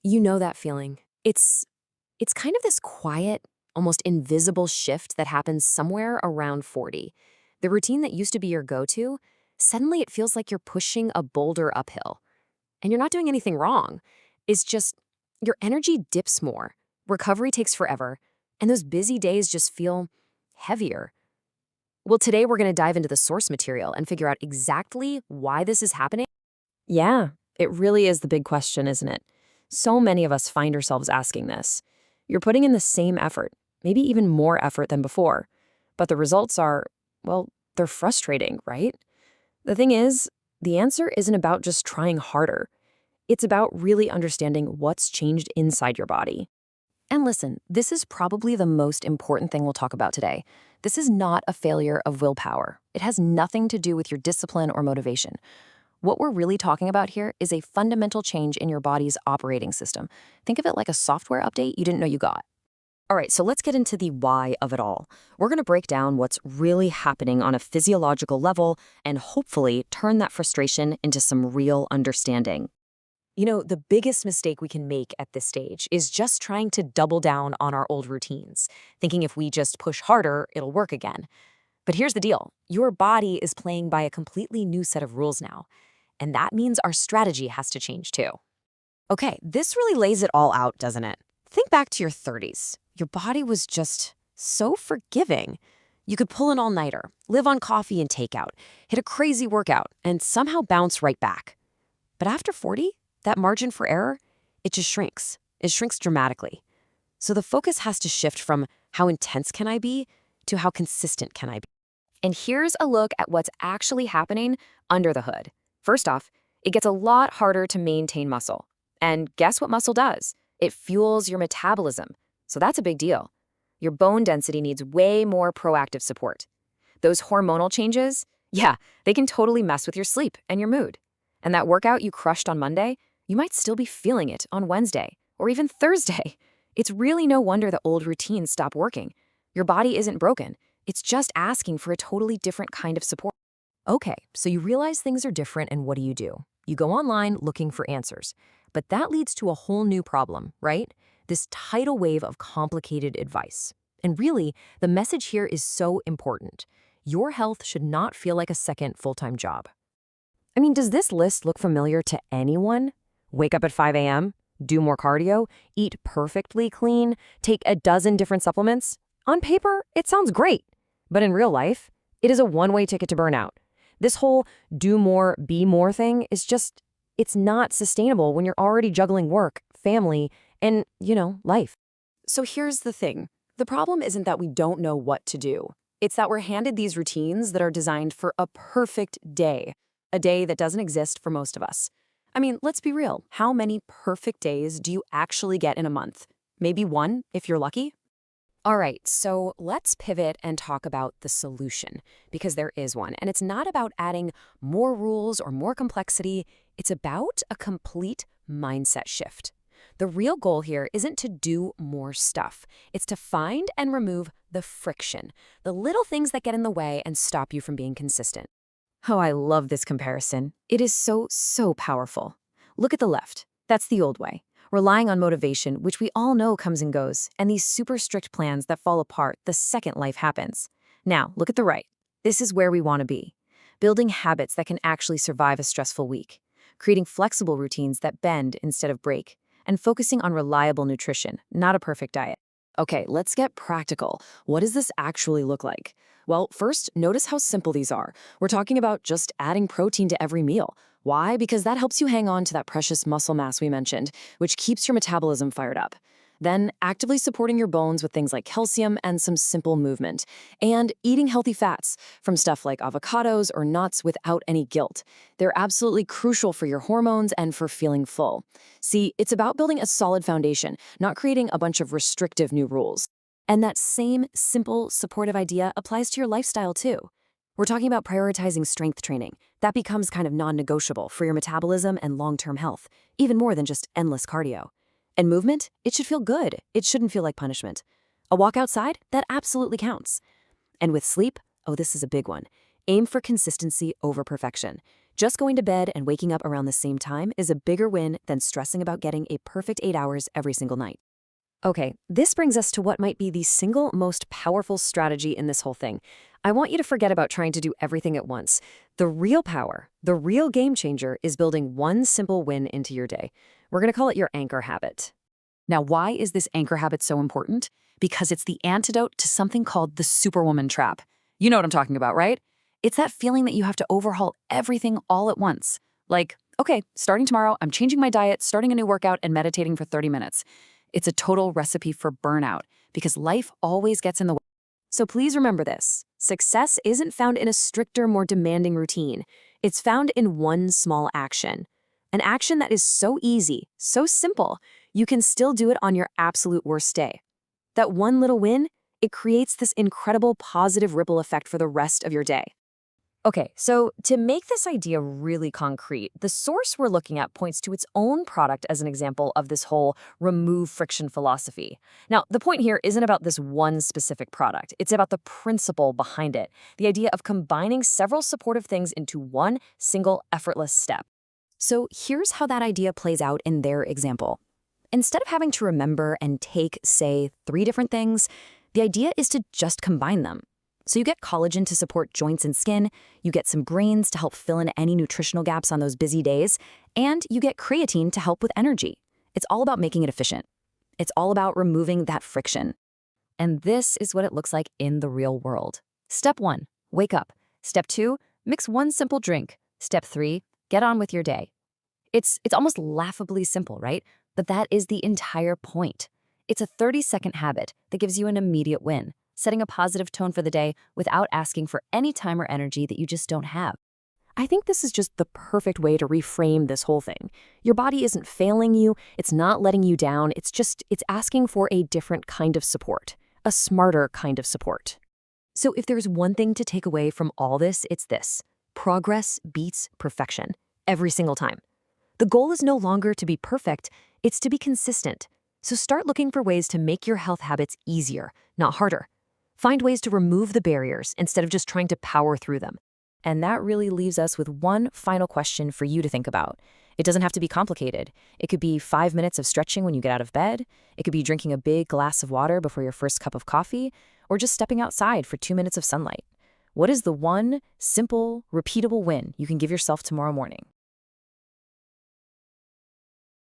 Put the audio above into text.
You know that feeling. It's kind of this quiet, almost invisible shift that happens somewhere around 40. The routine that used to be your go-to, suddenly it feels like you're pushing a boulder uphill. And you're not doing anything wrong. It's just your energy dips more, recovery takes forever, and those busy days just feel heavier. Well, today we're going to dive into the source material and figure out exactly why this is happening. Yeah, it really is the big question, isn't it? So many of us find ourselves asking this. You're putting in the same effort, maybe even more effort than before, but the results are, well, they're frustrating, right? The thing is, the answer isn't about just trying harder. It's about really understanding what's changed inside your body. And listen, this is probably the most important thing we'll talk about today. This is not a failure of willpower. It has nothing to do with your discipline or motivation. What we're really talking about here is a fundamental change in your body's operating system. Think of it like a software update you didn't know you got. All right, so let's get into the why of it all. We're going to break down what's really happening on a physiological level and hopefully turn that frustration into some real understanding. You know, the biggest mistake we can make at this stage is just trying to double down on our old routines, thinking if we just push harder, it'll work again. But here's the deal. Your body is playing by a completely new set of rules now, and that means our strategy has to change too. Okay, this really lays it all out, doesn't it? Think back to your 30s. Your body was just so forgiving. You could pull an all-nighter, live on coffee and takeout, hit a crazy workout, and somehow bounce right back. But after 40, that margin for error, it just shrinks. It shrinks dramatically. So the focus has to shift from how intense can I be to how consistent can I be. And here's a look at what's actually happening under the hood. First off, it gets a lot harder to maintain muscle. And guess what muscle does? It fuels your metabolism. So that's a big deal. Your bone density needs way more proactive support. Those hormonal changes, yeah, they can totally mess with your sleep and your mood. And that workout you crushed on Monday, you might still be feeling it on Wednesday or even Thursday. It's really no wonder the old routines stop working. Your body isn't broken. It's just asking for a totally different kind of support. Okay, so you realize things are different, and what do? You go online looking for answers. But that leads to a whole new problem, right? This tidal wave of complicated advice. And really, the message here is so important. Your health should not feel like a second full-time job. I mean, does this list look familiar to anyone? Wake up at 5 a.m., do more cardio, eat perfectly clean, take a dozen different supplements? On paper, it sounds great. But in real life, it is a one-way ticket to burnout. This whole do more, be more thing is just, it's not sustainable when you're already juggling work, family, and, life. So here's the thing. The problem isn't that we don't know what to do. It's that we're handed these routines that are designed for a perfect day, a day that doesn't exist for most of us. I mean, let's be real. How many perfect days do you actually get in a month? Maybe one, if you're lucky? All right, so let's pivot and talk about the solution, because there is one. And it's not about adding more rules or more complexity. It's about a complete mindset shift. The real goal here isn't to do more stuff. It's to find and remove the friction, the little things that get in the way and stop you from being consistent. Oh, I love this comparison. It is so powerful. Look at the left. That's the old way. Relying on motivation, which we all know comes and goes, and these super strict plans that fall apart the second life happens. Now, look at the right. This is where we want to be. Building habits that can actually survive a stressful week. Creating flexible routines that bend instead of break. And focusing on reliable nutrition, not a perfect diet. Okay, let's get practical. What does this actually look like? Well, first, notice how simple these are. We're talking about just adding protein to every meal. Why? Because that helps you hang on to that precious muscle mass we mentioned, which keeps your metabolism fired up. Then, actively supporting your bones with things like calcium and some simple movement. And eating healthy fats, from stuff like avocados or nuts without any guilt. They're absolutely crucial for your hormones and for feeling full. See, it's about building a solid foundation, not creating a bunch of restrictive new rules. And that same simple, supportive idea applies to your lifestyle too. We're talking about prioritizing strength training. That becomes kind of non-negotiable for your metabolism and long-term health, even more than just endless cardio. And movement, it should feel good. It shouldn't feel like punishment. A walk outside, that absolutely counts. And with sleep, oh, this is a big one. Aim for consistency over perfection. Just going to bed and waking up around the same time is a bigger win than stressing about getting a perfect 8 hours every single night. Okay, this brings us to what might be the single most powerful strategy in this whole thing. I want you to forget about trying to do everything at once. The real power, the real game changer, is building one simple win into your day. We're going to call it your anchor habit. Now, why is this anchor habit so important? Because it's the antidote to something called the superwoman trap. You know what I'm talking about, right? It's that feeling that you have to overhaul everything all at once. Like, okay, starting tomorrow, I'm changing my diet, starting a new workout, and meditating for 30 minutes. It's a total recipe for burnout because life always gets in the way. So please remember this. Success isn't found in a stricter, more demanding routine. It's found in one small action. An action that is so easy, so simple, you can still do it on your absolute worst day. That one little win, it creates this incredible positive ripple effect for the rest of your day. Okay, so to make this idea really concrete, the source we're looking at points to its own product as an example of this whole remove friction philosophy. Now, the point here isn't about this one specific product. It's about the principle behind it, the idea of combining several supportive things into one single effortless step. So here's how that idea plays out in their example. Instead of having to remember and take, say, 3 different things, the idea is to just combine them. So you get collagen to support joints and skin, you get some grains to help fill in any nutritional gaps on those busy days, and you get creatine to help with energy. It's all about making it efficient. It's all about removing that friction. And this is what it looks like in the real world. Step 1, wake up. Step 2, mix one simple drink. Step 3, get on with your day. It's almost laughably simple, right? But that is the entire point. It's a 30-second habit that gives you an immediate win, setting a positive tone for the day without asking for any time or energy that you just don't have. I think this is just the perfect way to reframe this whole thing. Your body isn't failing you, it's not letting you down, it's asking for a different kind of support, a smarter kind of support. So if there's one thing to take away from all this, it's this: progress beats perfection, every single time. The goal is no longer to be perfect, it's to be consistent. So start looking for ways to make your health habits easier, not harder. Find ways to remove the barriers instead of just trying to power through them. And that really leaves us with one final question for you to think about. It doesn't have to be complicated. It could be 5 minutes of stretching when you get out of bed. It could be drinking a big glass of water before your first cup of coffee, or just stepping outside for 2 minutes of sunlight. What is the one simple, repeatable win you can give yourself tomorrow morning?